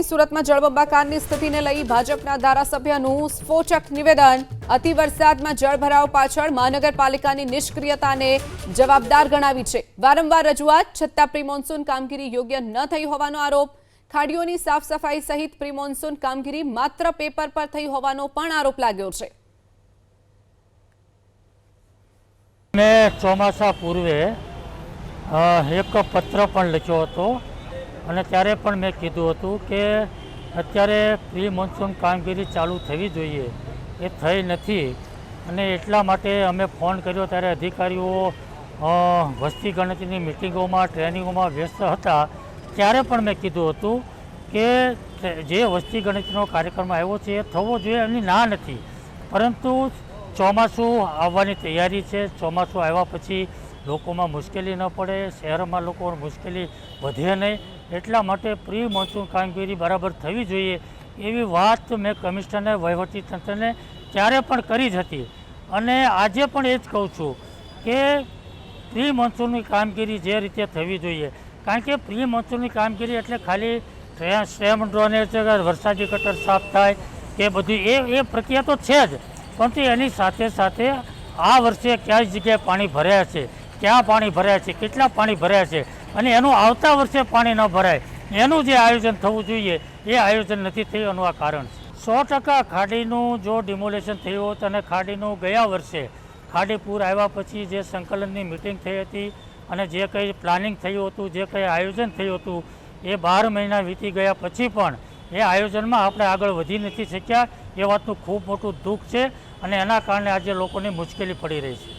સુરતમાં જળબંબાકારની સ્થિતિને લઈ ભાજપના ધારાસભ્યનું સ્ફોટક નિવેદન। અતિવરસાદમાં જળભરાવ પાછળ મહાનગરપાલિકાની નિષ્ક્રિયતાને જવાબદાર ગણાવી છે। વારંવાર રજૂઆત છતાં પ્રી મોન્સૂન કામગીરી યોગ્ય ન થઈ હોવાનો આરોપ। ખાડીઓની સાફ સફાઈ સહિત પ્રી મોન્સૂન કામગીરી માત્ર પેપર પર થઈ હોવાનો પણ આરોપ લાગ્યો છે। મેં ચોમાસા પૂર્વે એક પત્ર પણ લખ્યો હતો અને ત્યારે પણ મેં કીધું હતું કે અત્યારે પ્રી મોન્સૂન કામગીરી ચાલુ થવી જોઈએ, એ થઈ નથી અને એટલા માટે અમે ફોન કર્યો ત્યારે અધિકારીઓ વસ્તી ગણતરીની મિટિંગોમાં ટ્રેનિંગોમાં વ્યસ્ત હતા। ત્યારે પણ મેં કીધું હતું કે જે વસ્તી ગણતરીનો કાર્યક્રમ આવ્યો છે એ થવો જોઈએ, એની ના નથી, પરંતુ ચોમાસું આવવાની તૈયારી છે। ચોમાસું આવ્યા પછી લોકોમાં મુશ્કેલી ન પડે, શહેરમાં લોકોને મુશ્કેલી વધે નહીં, એટલા માટે પ્રી મોન્સૂન કામગીરી બરાબર થવી જોઈએ એવી વાત મેં કમિશનરને વહીવટીતંત્રને ત્યારે પણ કરી જ હતી અને આજે પણ એ જ કહું છું કે પ્રી મોન્સૂનની કામગીરી જે રીતે થવી જોઈએ, કારણ કે પ્રી મોન્સૂનની કામગીરી એટલે ખાલી સ્ટેમ ડ્રોનેજ વરસાદી ગટર સાફ થાય કે બધું એ પ્રક્રિયા તો છે જ, પરંતુ એની સાથે સાથે આ વર્ષે કયા જગ્યાએ પાણી ભર્યા છે, ક્યાં પાણી ભરાયા છે, કેટલા પાણી ભરાયા છે અને એનું આવતા વર્ષે પાણી ન ભરાય એનું જે આયોજન થવું જોઈએ એ આયોજન નથી થયું, એનું આ કારણ છે। 100% ખાડીનું જો ડિમોલેશન થયું હોત અને ખાડીનું ગયા વર્ષે ખાડી પૂર આવ્યા પછી જે સંકલનની મિટિંગ થઈ હતી અને જે કંઈ પ્લાનિંગ થયું હતું, જે કંઈ આયોજન થયું હતું, એ 12 મહિના વીતી ગયા પછી પણ એ આયોજનમાં આપણે આગળ વધી નથી શક્યા, એ વાતનું ખૂબ મોટું દુઃખ છે અને એના કારણે આજે લોકોને મુશ્કેલી પડી રહી છે।